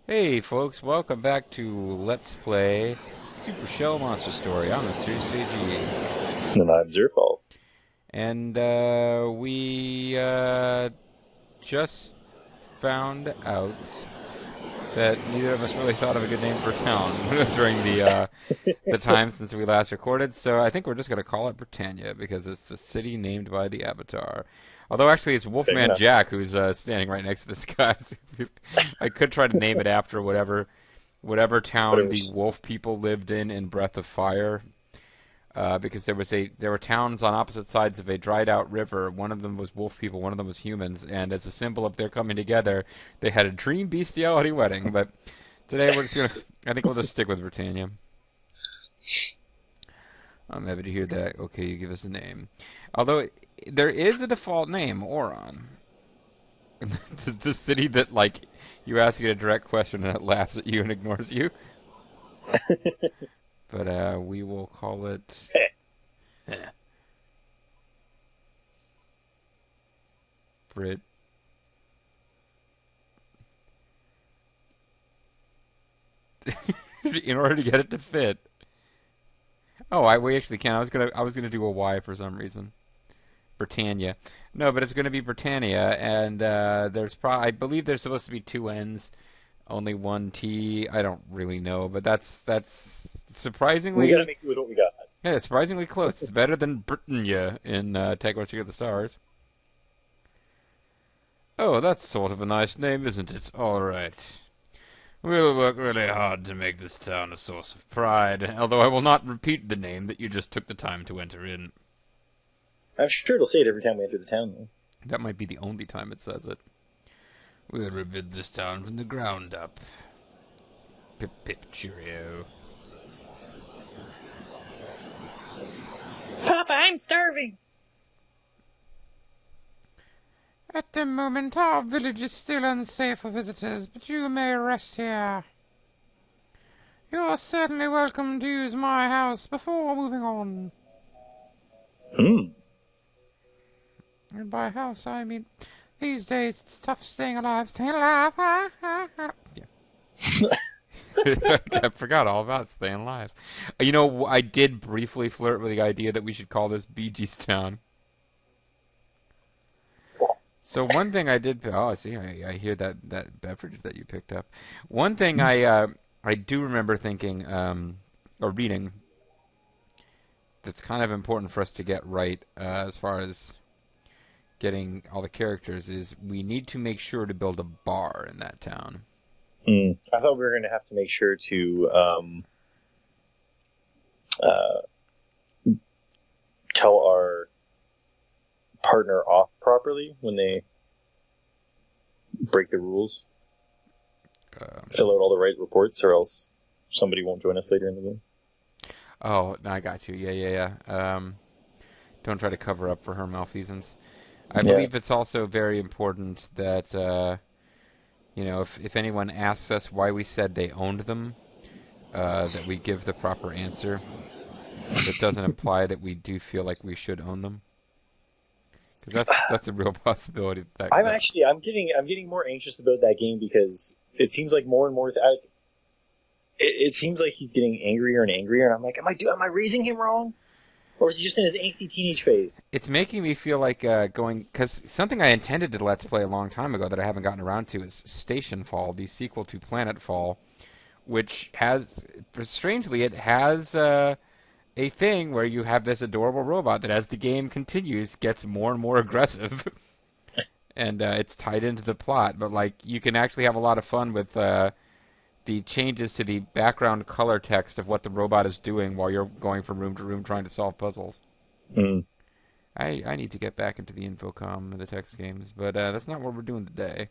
Hey folks, welcome back to Let's Play Super Shell Monster Story. I'm Mysteries JG. And I'm Zerf. And we just found out that neither of us really thought of a good name for a town during the time since we last recorded. So I think we're just going to call it Britannia because it's the city named by the Avatar. Although actually it's Fair Wolfman enough. Jack who's standing right next to this guy. I could try to name it after whatever town the Whatever's wolf people lived in Breath of Fire, because there were towns on opposite sides of a dried out river. One of them was wolf people, one of them was humans, and as a symbol of their coming together, they had a dream bestiality wedding. But today we're just gonna, I think we'll just stick with Britannia. I'm happy to hear that. Okay, you give us a name. Although there is a default name, Oron. The city that like you ask it a direct question and it laughs at you and ignores you. But we will call it Brit. In order to get it to fit. Oh, we actually can. I was gonna do a Y for some reason. Britannia. No, but it's gonna be Britannia, and I believe there's supposed to be two N's, only one T. I don't really know, but that's we gotta surprisingly, make do with what we got. yeah, surprisingly close. It's better than Britannia in Take What You Get the Stars. Oh, that's sort of a nice name, isn't it? All right. We'll work really hard to make this town a source of pride, although I will not repeat the name that you just took the time to enter in. I'm sure it'll say it every time we enter the town, though. That might be the only time it says it. We'll rebuild this town from the ground up. Pip pip cheerio. Papa, I'm starving! At the moment, our village is still unsafe for visitors, but you may rest here. You're certainly welcome to use my house before moving on. Hmm. And by house, I mean, these days it's tough staying alive. Staying alive, ha ha ha. Yeah. I forgot all about staying alive. You know, I did briefly flirt with the idea that we should call this Bee Gees Town. So one thing I did. Oh, see, I hear that beverage that you picked up. One thing I do remember thinking or reading that's kind of important for us to get right as far as getting all the characters is we need to make sure to build a bar in that town. Hmm. I thought we were gonna have to make sure to uh, tell our partner off properly when they break the rules. Um, Fill out all the right reports, or else somebody won't join us later in the game. oh, no, I got you. Yeah. Don't try to cover up for her malfeasance. I Yeah. believe it's also very important that if anyone asks us why we said they owned them, that we give the proper answer. That doesn't imply that we do feel like we should own them, because that's a real possibility. I'm getting more anxious about that game because it seems like more and more. It seems like he's getting angrier and angrier, and I'm like, am I raising him wrong, or is he just in his angsty teenage phase? It's making me feel like going, because something I intended to Let's Play a long time ago that I haven't gotten around to is Station Fall, the sequel to Planet Fall, which has, strangely, it has a thing where you have this adorable robot that, as the game continues, gets more and more aggressive, and it's tied into the plot. But like, you can actually have a lot of fun with the changes to the background color text of what the robot is doing while you're going from room to room trying to solve puzzles. Mm. I need to get back into the Infocom and the text games, but that's not what we're doing today.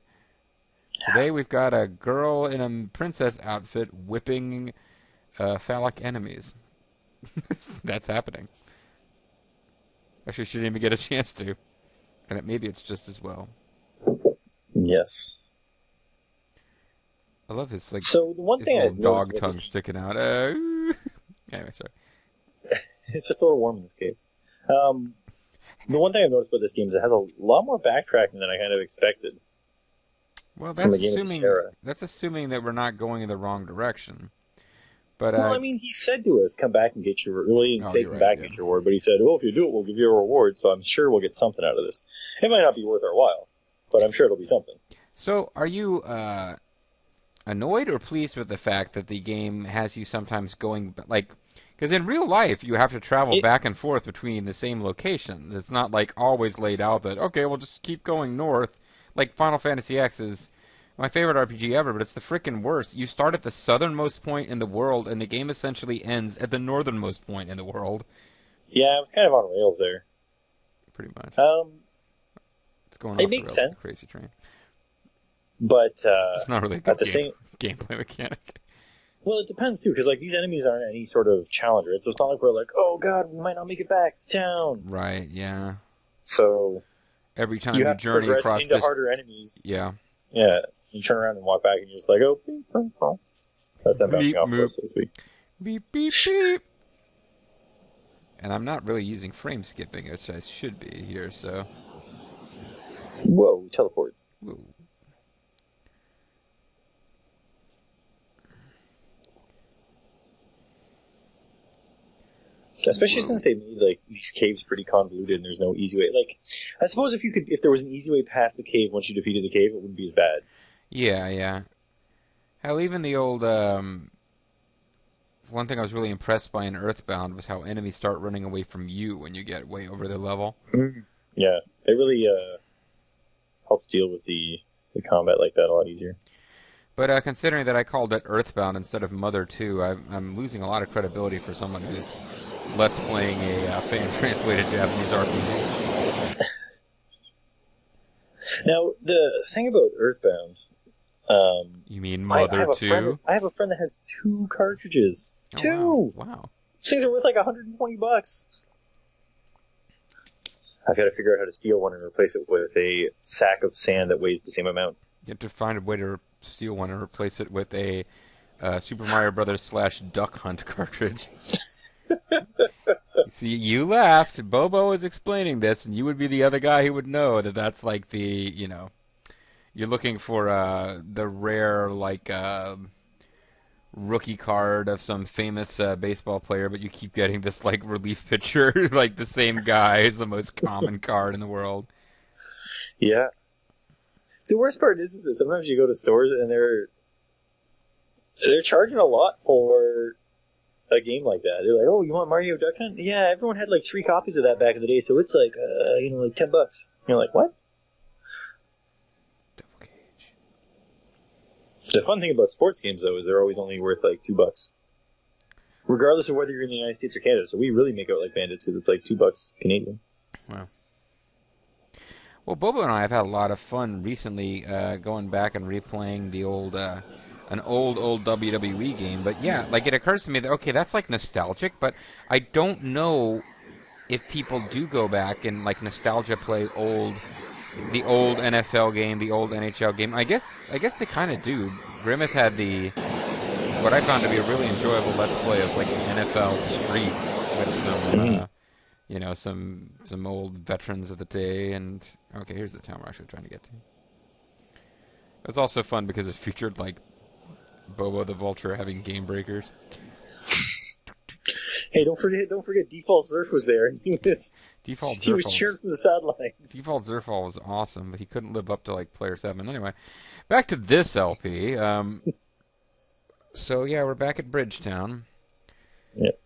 Today we've got a girl in a princess outfit whipping phallic enemies. That's happening. Actually, she didn't even get a chance to, and maybe it's just as well. Yes. I love his So the one his thing little I've noticed dog about tongue this, sticking out. Anyway, sorry. it's just a little warm in this game. The one thing I've noticed about this game is it has a lot more backtracking than I kind of expected. Well, from a game of this era. that's assuming that we're not going in the wrong direction. But Well, I mean, he said to us, "Come back and get your." Well, he didn't oh, say you're come right. back and Yeah. get your reward, but he said, "Oh, if you do it, we'll give you a reward." So I'm sure we'll get something out of this. It might not be worth our while, but I'm sure it'll be something. So, are you annoyed or pleased with the fact that the game has you sometimes going like? Because in real life, you have to travel It, back and forth between the same locations. It's not like always laid out that okay, we'll just keep going north. Like Final Fantasy X is my favorite RPG ever, but it's the freaking worst. You start at the southernmost point in the world, and the game essentially ends at the northernmost point in the world. yeah, it was kind of on rails there. Pretty much, it's going It off the makes rails like a sense, crazy train. but It's not really a at good the same, gameplay mechanic. well, it depends too, because like these enemies aren't any sort of challenger. So it's not like we're like, "Oh God, we might not make it back to town." Right? Yeah. So Every time you you have to journey progress across into this, harder enemies. yeah. Yeah, you turn around and walk back, and you're just like, "Oh, beep, boom, boom." That's them bouncing Beep, off of boop. us, so to speak. Beep, beep, beep. And I'm not really using frame skipping, which I should be here, so. Whoa, teleport. Whoa. Especially since they made like these caves pretty convoluted, and there's no easy way. Like, I suppose if there was an easy way past the cave once you defeated the cave, it wouldn't be as bad. Yeah, yeah. Hell, even the old, one thing I was really impressed by in Earthbound was how enemies start running away from you when you get way over their level. Yeah, it really helps deal with the combat like that a lot easier. But considering that I called it Earthbound instead of Mother 2, I'm losing a lot of credibility for someone who's Let's playing a fan-translated Japanese RPG. Now, the thing about Earthbound, You mean Mother 2? I have a friend that has 2 cartridges. Oh, 2! Wow. These things are worth like $120. I've got to figure out how to steal one and replace it with a sack of sand that weighs the same amount. You have to find a way to steal one and replace it with a Super Mario Brothers / Duck Hunt cartridge. See, you laughed. Bobo was explaining this, and you would be the other guy who would know that that's like the, you're looking for the rare, like, rookie card of some famous baseball player, but you keep getting this, like, relief pitcher, like the same guy is the most common card in the world. Yeah. The worst part is that sometimes you go to stores and they're charging a lot for a game like that. They're like, "Oh, you want Mario Duck Hunt? Yeah, everyone had like 3 copies of that back in the day, so it's like, like $10." And you're like, "What?" Double Cage. The fun thing about sports games, though, is they're always only worth like $2, regardless of whether you're in the United States or Canada. So we really make out like bandits because it's like $2 Canadian. Wow. Well, Bobo and I have had a lot of fun recently going back and replaying the old, an old WWE game. But yeah, like it occurs to me that, okay, that's like nostalgic, but I don't know if people do go back and like nostalgia play the old NFL game, the old NHL game. I guess they kind of do. Grimmeth had what I found to be a really enjoyable Let's Play of like an NFL Street with some, some old veterans of the day. And okay, here's the town we're actually trying to get to. It was also fun because it featured like Bobo the Vulture having game breakers. Hey, don't forget Default Zerf was there. He was cheering from the sidelines. Default Zerfall was awesome, but he couldn't live up to like Player 7. Anyway, back to this LP. So yeah, we're back at Bridgetown. Yep.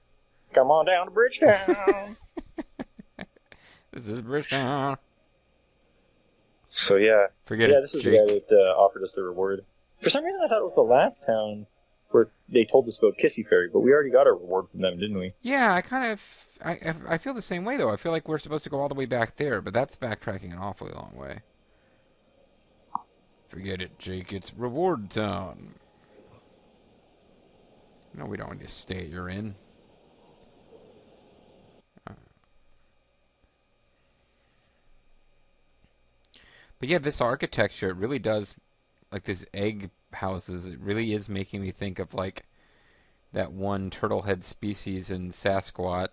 Come on down to Bridgetown. This is Bridgetown. So yeah, this is Jake. the guy that offered us the reward. For some reason, I thought it was the last town where they told us about Kissy Fairy, but we already got a reward from them, didn't we? Yeah, I feel the same way though. I feel like we're supposed to go all the way back there, but that's backtracking an awfully long way. Forget it, Jake. It's reward town. No, we don't want to stay at your inn. But yeah, this architecture, it really does, like this egg houses, it really is making me think of like that one turtlehead species in Sasquatch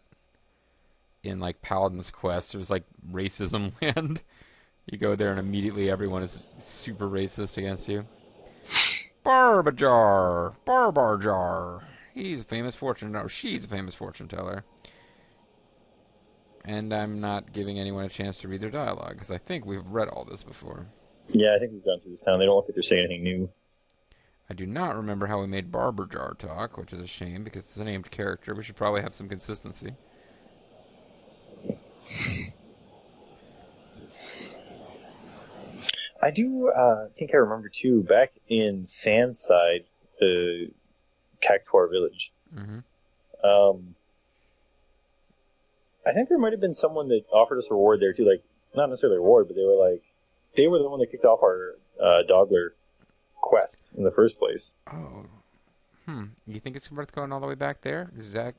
in like Paladin's Quest. It was like racism land. You go there and immediately everyone is super racist against you. Barbajar, Barbarjar. He's a famous fortune. No, she's a famous fortune teller. And I'm not giving anyone a chance to read their dialogue because I think we've read all this before. Yeah, I think we've gone through this town. They don't look like they're saying anything new. I do not remember how we made Barberjar talk, which is a shame because it's a named character. We should probably have some consistency. I do think I remember, too, back in Sandside, the Cactuar village, I think there might have been someone that offered us a reward there, too. Like, not necessarily a reward, but they were the one that kicked off our Dogler quest in the first place. Oh. You think it's worth going all the way back there? Zach?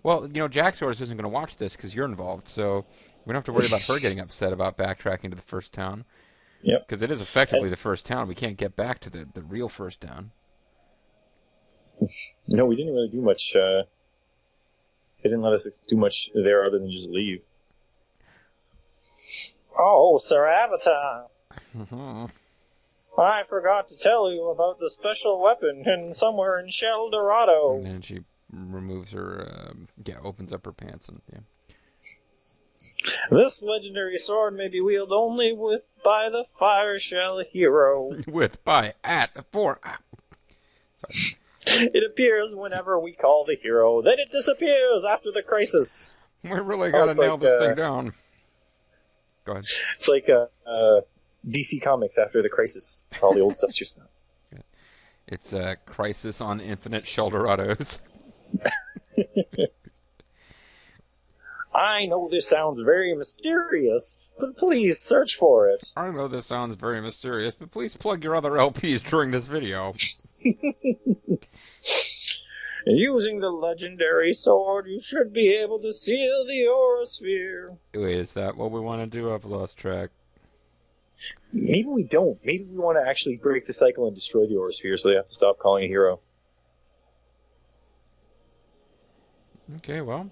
Well, Jaxorus isn't going to watch this because you're involved, so we don't have to worry about her getting upset about backtracking to the first town. Yep. Because it is effectively the first town. We can't get back to the real first town. No, we didn't really do much. They didn't let us do much there other than just leave. Oh, Sir Avatar. I forgot to tell you about the special weapon somewhere in Sheldorado. And then she removes her, opens up her pants and, This legendary sword may be wielded only by the Fire Shell hero. Sorry. It appears whenever we call the hero, then it disappears after the crisis. We really gotta nail this thing down. Go ahead. It's like DC Comics after the crisis. All the old stuff's just not. It's a Crisis on Infinite Sheldorados. I know this sounds very mysterious, but please search for it. I know this sounds very mysterious, but please plug your other LPs during this video. Using the legendary sword, you should be able to seal the Orosphere. Wait, is that what we want to do? I've lost track. Maybe we don't. Maybe we want to actually break the cycle and destroy the Orosphere, so they have to stop calling a hero. Okay, well.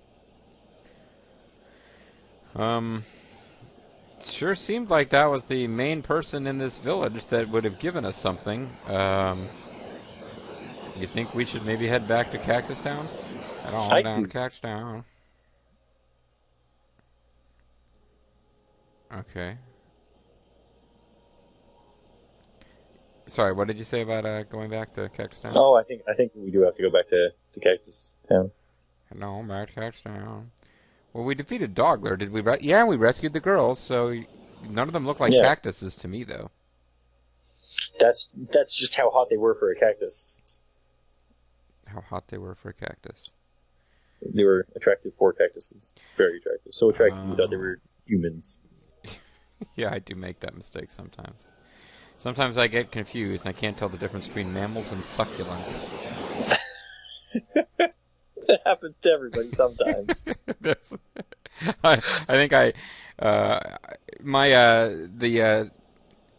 Sure seemed like that was the main person in this village that would have given us something. You think we should maybe head back to Cactus Town? Head on down to Cactus Town. Okay. Sorry, what did you say about going back to Cactus Town? Oh, I think we do have to go back to Cactus Town. No, back to Cactus Town. Well, we defeated Dogler. Did we? Yeah, we rescued the girls. So none of them look like cactuses to me, though. That's just how hot they were for a cactus. How hot they were for a cactus. They were attractive for cactuses. Very attractive. So attractive you thought they were humans. Yeah, I do make that mistake sometimes. Sometimes I get confused and I can't tell the difference between mammals and succulents. That happens to everybody sometimes. I think the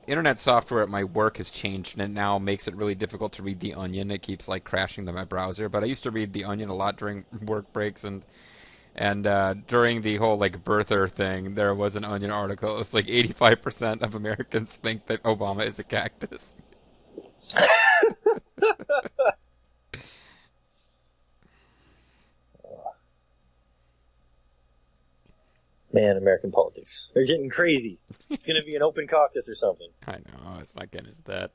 internet software at my work has changed and it now makes it really difficult to read The Onion. It keeps crashing to my browser, but I used to read The Onion a lot during work breaks and during the whole birther thing, there was an Onion article. It was 85% of Americans think that Obama is a cactus. Man, American politics. They're getting crazy. It's going to be an open caucus or something. I know, it's not getting into that.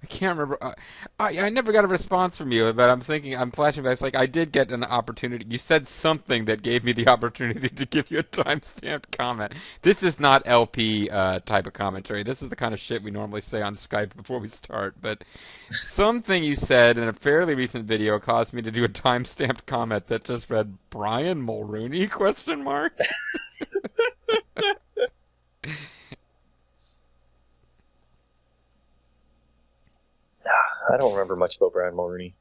I can't remember. I never got a response from you, but I'm flashing back. It's I did get an opportunity. You said something that gave me the opportunity to give you a timestamped comment. This is not LP type of commentary. This is the kind of shit we normally say on Skype before we start. But something you said in a fairly recent video caused me to do a timestamped comment that just read, Brian Mulrooney, ? I don't remember much about Brian Mulrooney.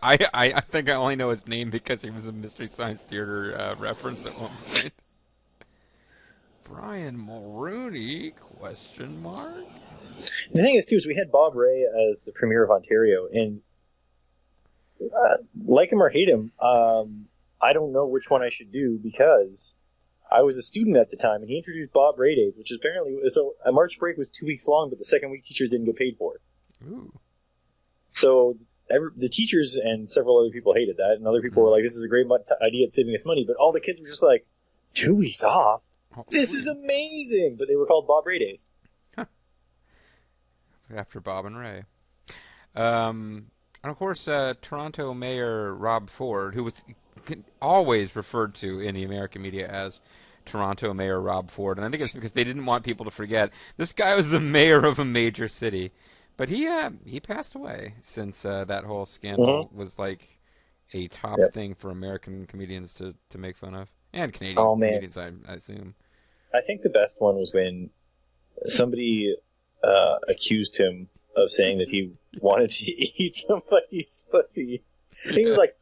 I think I only know his name because he was a Mystery Science Theater reference at one point. Brian Mulrooney, ? The thing is, too, is we had Bob Ray as the Premier of Ontario, and like him or hate him, I don't know which one I should do because I was a student at the time, and he introduced Bob Ray Days, which apparently, so a March break was 2 weeks long, but the second week teachers didn't get paid for it. Ooh. So the teachers and several other people hated that, and other people were like, this is a great idea at saving us money, but all the kids were just like, 2 weeks off? This is amazing! But they were called Bob Ray Days. After Bob and Ray. And of course, Toronto Mayor Rob Ford, who was always referred to in the American media as Toronto Mayor Rob Ford, and I think it's because they didn't want people to forget this guy was the mayor of a major city. But he passed away since that whole scandal was like a top thing for American comedians to make fun of, and Canadian comedians, I assume. I think the best one was when somebody accused him of saying that he wanted to eat somebody's pussy. And he was like,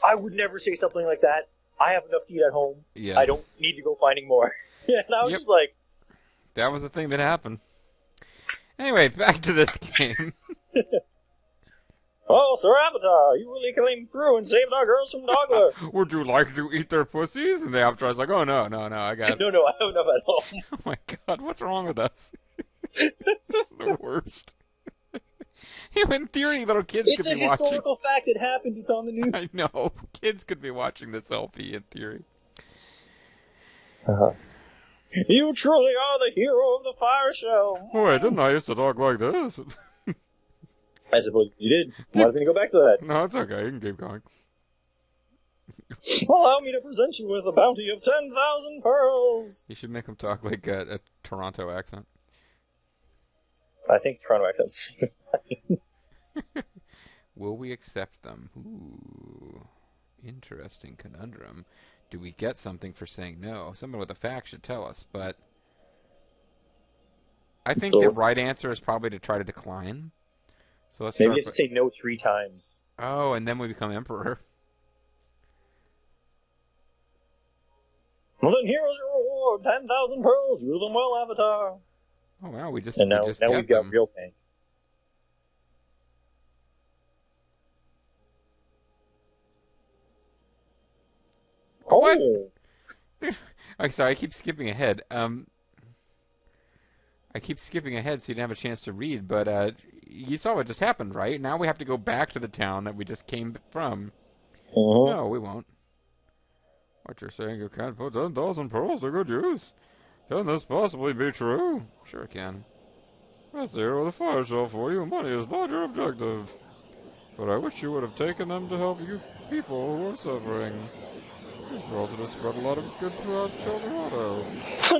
I would never say something like that. I have enough to eat at home. Yes. I don't need to go finding more. And I was just like... That was the thing that happened. Anyway, back to this game. Oh, Sir Avatar, you really came through and saved our girls from Dogler. Would you like to eat their pussies? And the Avatar's like, oh, no, I got it. No, I have enough at home. Oh, my God, what's wrong with us? This is the worst. In theory, little kids could be watching. It's a historical fact. It happened. It's on the news. I know. Kids could be watching this LP in theory. You truly are the hero of the fire show. Boy, didn't I used to talk like this? I suppose you did. Why doesn't he go back to that? No, it's okay. You can keep going. Allow me to present you with a bounty of 10,000 pearls. You should make him talk like a Toronto accent. I think Toronto accent's Will we accept them? Ooh, interesting conundrum. Do we get something for saying no? Someone with a fact should tell us, but I think the right answer is probably to try to decline. So let's maybe you have to say no 3 times. Oh, and then we become emperor. Well, then here's your reward: 10,000 pearls. Use them well, Avatar. Oh wow, we just now we've got real tank. What? I'm sorry, I keep skipping ahead. I keep skipping ahead so you didn't have a chance to read, but you saw what just happened, right? Now we have to go back to the town that we just came from. No, we won't. What you're saying, you can't put 10,000 pearls to good use. Can this possibly be true? Sure it can. That's the hero of the fire show for you. Money is not your objective. But I wish you would have taken them to help you people who are suffering. These pearls would have spread a lot of good throughout Eldorado.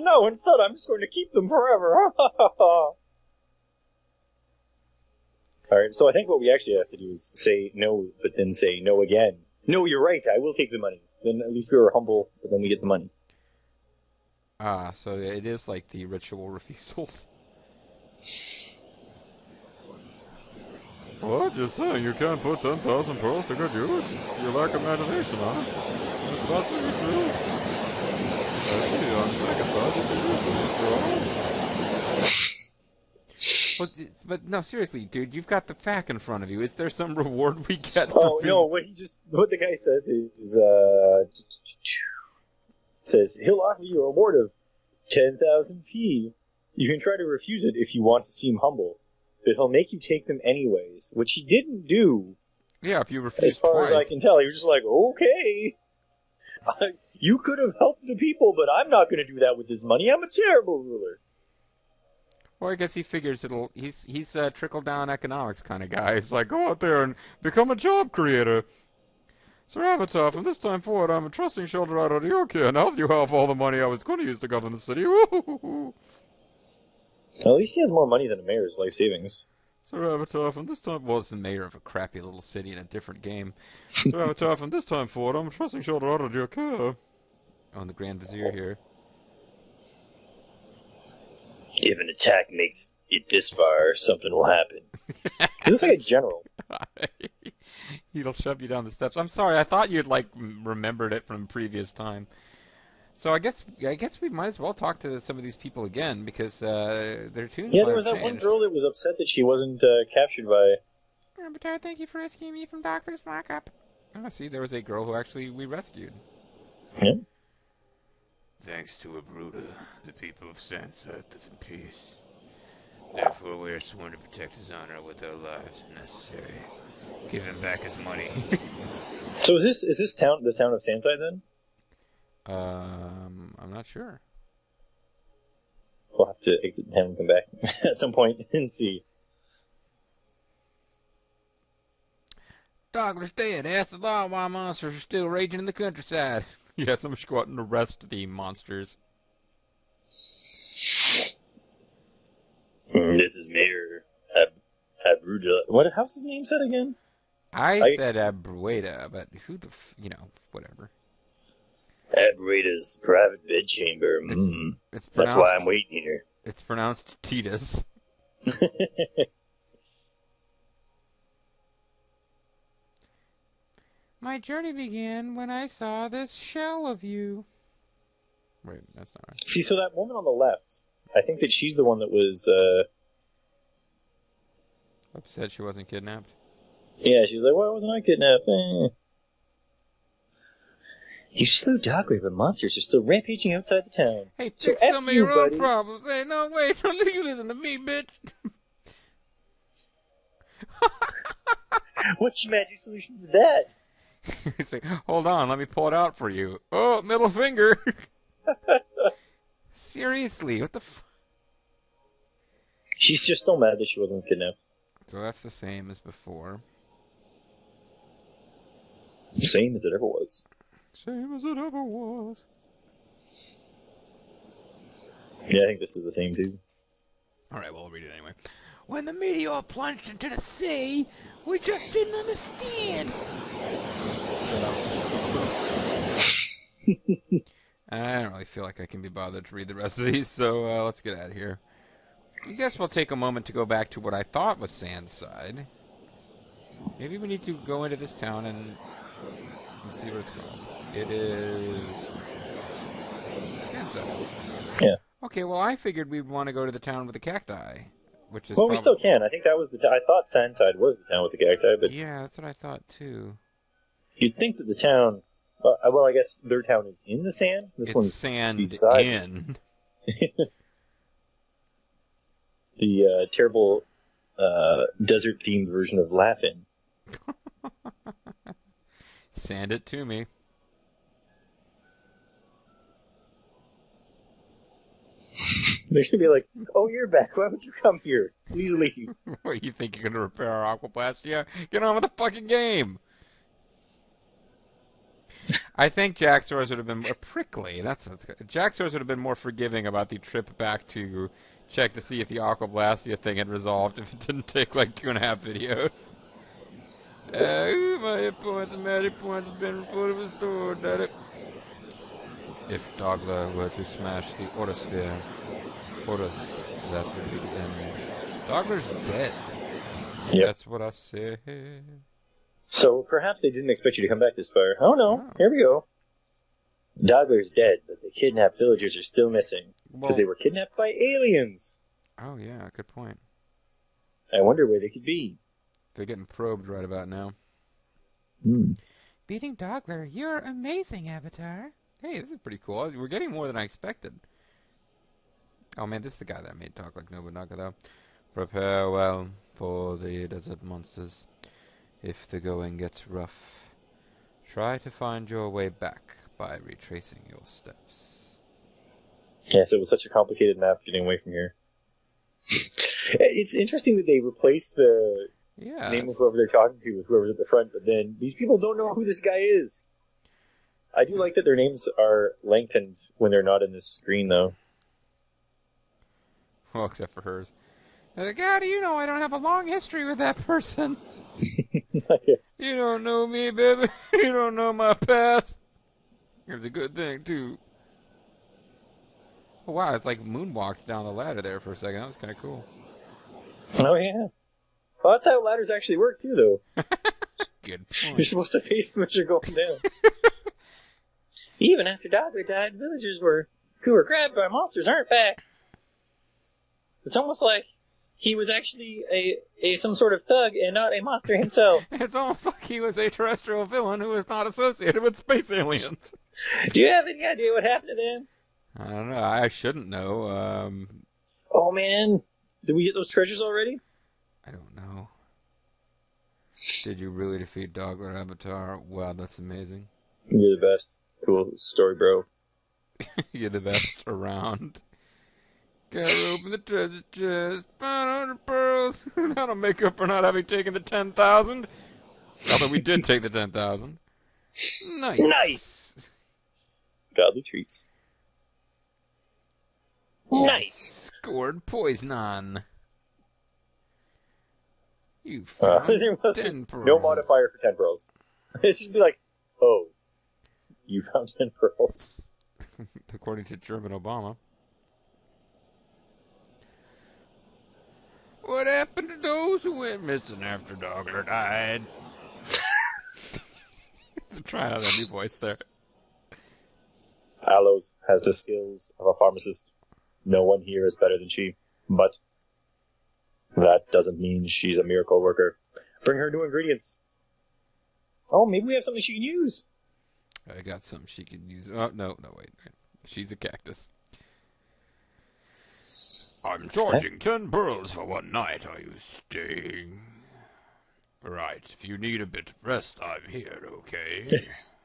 No, instead I'm just going to keep them forever. Alright, so I think what we actually have to do is say no, but then say no again. No, you're right, I will take the money. Then at least we were humble, but then we get the money. Ah, so it is like the ritual refusals. What? You're saying you can't put 10,000 pearls to good use? You lack imagination, huh? That's possibly true. I see, on second thought, you do But no, seriously, dude, you've got the fact in front of you. Is there some reward we get for no, what the guy says is, says, he'll offer you a reward of 10,000 P. You can try to refuse it if you want to seem humble, but he'll make you take them anyways, which he didn't do. Yeah, if you refuse as far twice. as I can tell. He was just like, okay. You could have helped the people, but I'm not going to do that with this money. I'm a terrible ruler. Well, I guess he figures he's a trickle-down economics kind of guy. He's like, go out there and become a job creator. Sir Avatar, from this time forward, I'm entrusting shelter out of your care. Now that you have all the money I was going to use to govern the city. Woo-hoo-hoo-hoo. At least he has more money than a mayor's life savings. Sir Avatar, from this time... Well, it's the mayor of a crappy little city in a different game. Sir Avatar, from this time forward, I'm entrusting shelter out of your care. Oh, and the Grand Vizier here. If an attack makes it this far, something will happen. He looks like a general. He'll shove you down the steps. I'm sorry, I thought you'd, remembered it from previous time. So I guess we might as well talk to some of these people again, because their tunes Yeah, might there was have that one changed. girl that was upset that she wasn't captured by... Avatar, thank you for rescuing me from Doctor's lockup. Oh, see, there was a girl who actually we rescued. Yeah. Thanks to a Bruta, the people of Sandside live in peace. Therefore, we are sworn to protect his honor with our lives if necessary. Give him back his money. So is this town the town of Sandside then? I'm not sure. We'll have to exit the town and come back at some point and see. Douglas dead. Ask the law why monsters are still raging in the countryside. Yes, I'm just go out and arrest the monsters. This is Mayor Abruja. What? How's his name said again? I said Abrueda, but who the whatever. Abruja's private bedchamber. It's pronounced, that's why I'm waiting here. It's pronounced Titus. My journey began when I saw this shell of you. Wait, that's not right. See, so that woman on the left, I think that she's the one that was, upset she wasn't kidnapped. Yeah, she was like, why wasn't I kidnapped? You slew Doggrave, but monsters are still rampaging outside the town. Hey, fix some of your own problems. Hey, no, wait, you listen to me, bitch. What's your magic solution for that? He's like, hold on, let me pull it out for you. Oh, middle finger. Seriously, what the She's just still mad that she wasn't kidnapped. So that's the same as before. Same as it ever was. Same as it ever was. Yeah, I think this is the same too. Alright, well, I'll read it anyway. When the meteor plunged into the sea, we just didn't understand. I don't really feel like I can be bothered to read the rest of these, so let's get out of here. I guess we'll take a moment to go back to what I thought was Sandside. Maybe we need to go into this town and see what it's called. It is Sandside. Yeah. Okay, well, I figured we'd want to go to the town with the cacti, which is we still can. I think that was I thought Sandside was the town with the cacti, but yeah, that's what I thought too. You'd think that the town. Well, I guess their town is in the sand. This one's sand beside in. The terrible desert-themed version of Laugh-In. Sand it to me. They're going to be like, oh, you're back. Why would you come here? Please leave. What, you think you're going to repair our aquablast? Yeah, get on with the fucking game. I think Jacksaurus would have been more prickly. Jacksaurus would have been more forgiving about the trip back to check to see if the Aquablastia thing had resolved if it didn't take like 2.5 videos. My hit points and magic points have been fully restored, daddy. If Dogla were to smash the Autosphere, Horus, that would be the end. Dogler's dead. Yep. That's what I said. So perhaps they didn't expect you to come back this far. Oh no, Here we go. Dogler's dead, but the kidnapped villagers are still missing. Because they were kidnapped by aliens. Oh yeah, good point. I wonder where they could be. They're getting probed right about now. Beating Dogler, you're amazing, Avatar. Hey, this is pretty cool. We're getting more than I expected. Oh man, this is the guy that made talk like Nobunaga, though. Prepare well for the desert monsters. If the going gets rough, try to find your way back by retracing your steps. Yes, it was such a complicated map getting away from here. It's interesting that they replaced the name of whoever they're talking to with whoever's at the front, but then these people don't know who this guy is. I do like that their names are lengthened when they're not in this screen, though. Well, except for hers. Like, how do you know I don't have a long history with that person? Yes. You don't know me, baby. You don't know my past. It was a good thing, too. Oh, wow, it's like moonwalked down the ladder there for a second. That was kind of cool. Oh, yeah. Well, that's how ladders actually work, too, though. Good point. You're supposed to face them as you're going down. Even after Dogger died, villagers who were grabbed by monsters aren't back. It's almost like he was actually some sort of thug and not a monster himself. It's almost like he was a terrestrial villain who was not associated with space aliens. Do you have any idea what happened to them? I don't know. I shouldn't know. Oh man, did we get those treasures already? I don't know. Did you really defeat Dogler Avatar? Wow, that's amazing. You're the best. Cool story, bro. You're the best around. Gotta open the treasure chest. 500 pearls. That'll make up for not having taken the 10,000. Although we did take the 10,000. Nice. Nice. Godly treats. Nice. Scored poison. You found There was 10 pearls. no modifier for 10 pearls. It should be like, oh, you found 10 pearls. According to German Obama. What happened to those who went missing after Dogler died? Trying out a new voice there. Aloes has the skills of a pharmacist. No one here is better than she. But that doesn't mean she's a miracle worker. Bring her new ingredients. Oh, maybe we have something she can use. I got something she can use. Oh, no, wait. She's a cactus. I'm charging 10 pearls for one night. Are you staying? Right, if you need a bit of rest, I'm here, okay?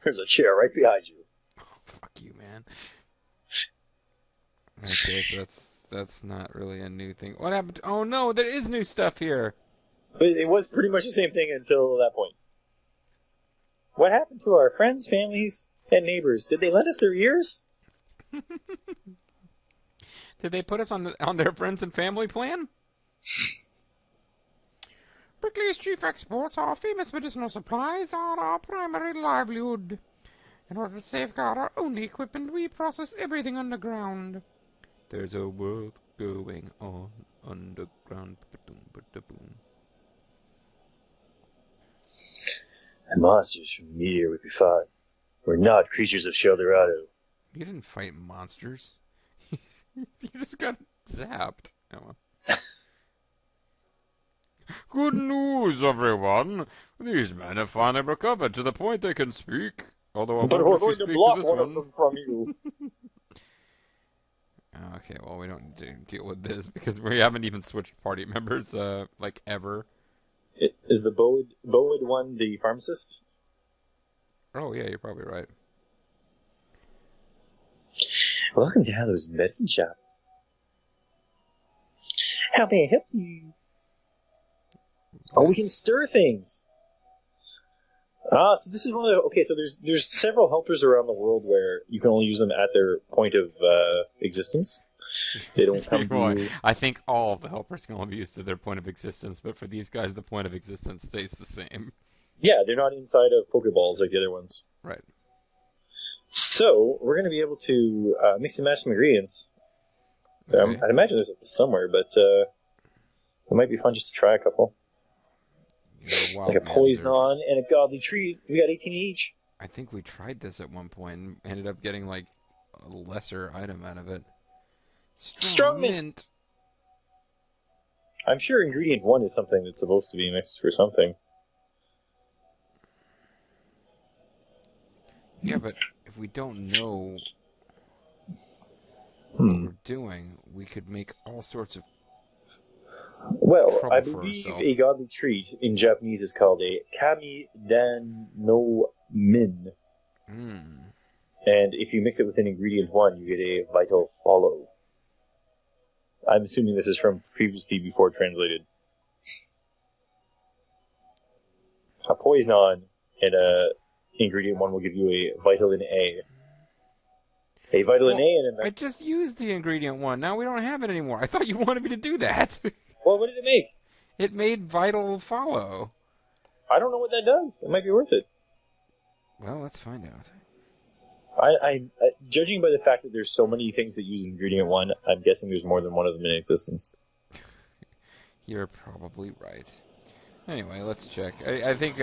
There's a chair right behind you. Oh, fuck you, man. Okay, so that's not really a new thing. What happened to... Oh, no, there is new stuff here. But it was pretty much the same thing until that point. What happened to our friends, families, and neighbors? Did they lend us their ears? Did they put us on their friends and family plan? Brickley's chief exports are famous medicinal supplies are our primary livelihood. In order to safeguard our only equipment, we process everything underground. There's a world going on underground. The monsters from here would be fought. We're not creatures of Sheldorado. You didn't fight monsters. You just got zapped. Oh, well. Good news, everyone! These men have finally recovered to the point they can speak. Although I But won't we're actually going to speak block to this one one. of them from you. Okay, well, we don't need to deal with this because we haven't even switched party members, like, ever. Is the Boed one the pharmacist? Oh, yeah, you're probably right. Welcome to Hallow's medicine shop. How may I help you? Oh, we can stir things. So this is one of the... Okay, so there's several helpers around the world where you can only use them at their point of existence. They don't come to you. I think all of the helpers can only be used to their point of existence, but for these guys, the point of existence stays the same. Yeah, they're not inside of Pokeballs like the other ones. Right. So, we're going to be able to mix and match some ingredients. Okay. I'd imagine there's somewhere, but it might be fun just to try a couple. Like a poison and a godly treat. We got 18 each. I think we tried this at one point and ended up getting, like, a lesser item out of it. Strong mint. I'm sure ingredient 1 is something that's supposed to be mixed for something. Yeah, but if we don't know what we're doing, we could make all sorts of Well, I trouble for believe ourselves. a godly treat in Japanese is called a kami dan no min. And if you mix it with an ingredient 1, you get a vital follow. I'm assuming this is from previously before translated. A poison and a ingredient 1 will give you a vitamin A. A vitamin A and a... I just used the ingredient 1. Now we don't have it anymore. I thought you wanted me to do that. Well, what did it make? It made Vital follow. I don't know what that does. It might be worth it. Well, let's find out. I judging by the fact that there's so many things that use ingredient 1, I'm guessing there's more than one of them in existence. You're probably right. Anyway, let's check. I think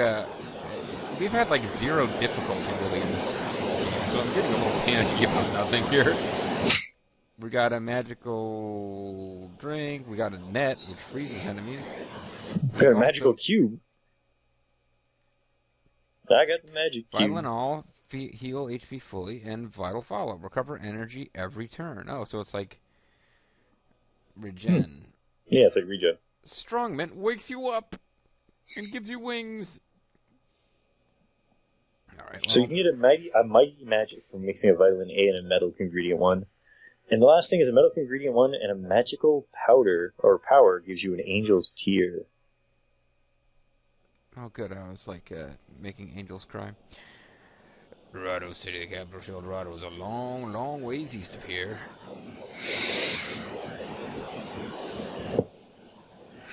we've had like 0 difficulty really in this game, so I'm getting a little panicky about nothing here. We got a magical drink. We got a net, which freezes enemies. We got a magical cube. I got the magic cube. Vital and all, heal HP fully, and vital follow. Recover energy every turn. Oh, so it's like regen. Yeah, it's like regen. Strong Mint wakes you up and gives you wings. All right. So Well, you can get a mighty magic from mixing a vitamin A and a metal ingredient one. And the last thing is a metal ingredient one and a magical powder or power gives you an angel's tear. oh, good. I was like making angels cry. Dorado City, capital of Dorado, is a long, long ways east of here.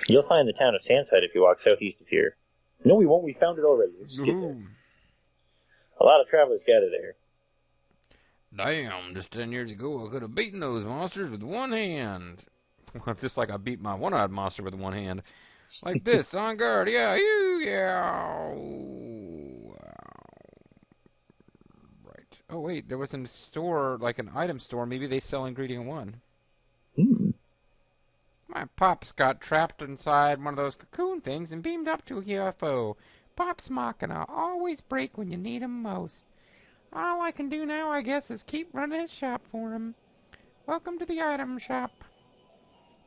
You'll find the town of Sandside if you walk southeast of here. No, we won't. We found it already. We'll just get there. A lot of travelers gather there. Damn, just 10 years ago I could have beaten those monsters with one hand. Just like I beat my one-eyed monster with one hand. Like this, on guard, yeah, you, yeah. Right. Oh, wait, there was a store, like an item store. Maybe they sell ingredient one. My Pops got trapped inside one of those cocoon things and beamed up to a UFO. Pop's Machina always break when you need 'em most. All I can do now, I guess, is keep running his shop for him. Welcome to the item shop.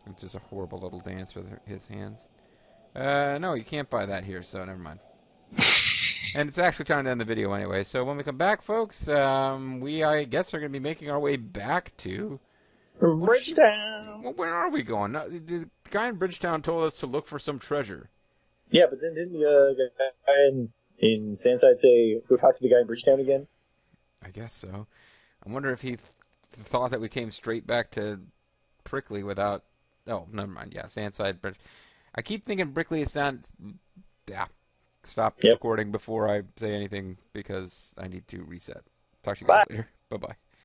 It's just a horrible little dance with his hands. No, you can't buy that here, so never mind. And it's actually time to end the video anyway. So when we come back, folks, we, I guess, are going to be making our way back to Bridgetown. Well, where are we going? The guy in Bridgetown told us to look for some treasure. Yeah, but then didn't the guy in Sandside say, go talk to the guy in Bridgetown again? I guess so. I wonder if he thought that we came straight back to Brickley without... Oh, never mind. Yeah, Sandside Bridge. I keep thinking Brickley is not... Yeah. Stop recording before I say anything because I need to reset. Talk to you guys later. Bye-bye.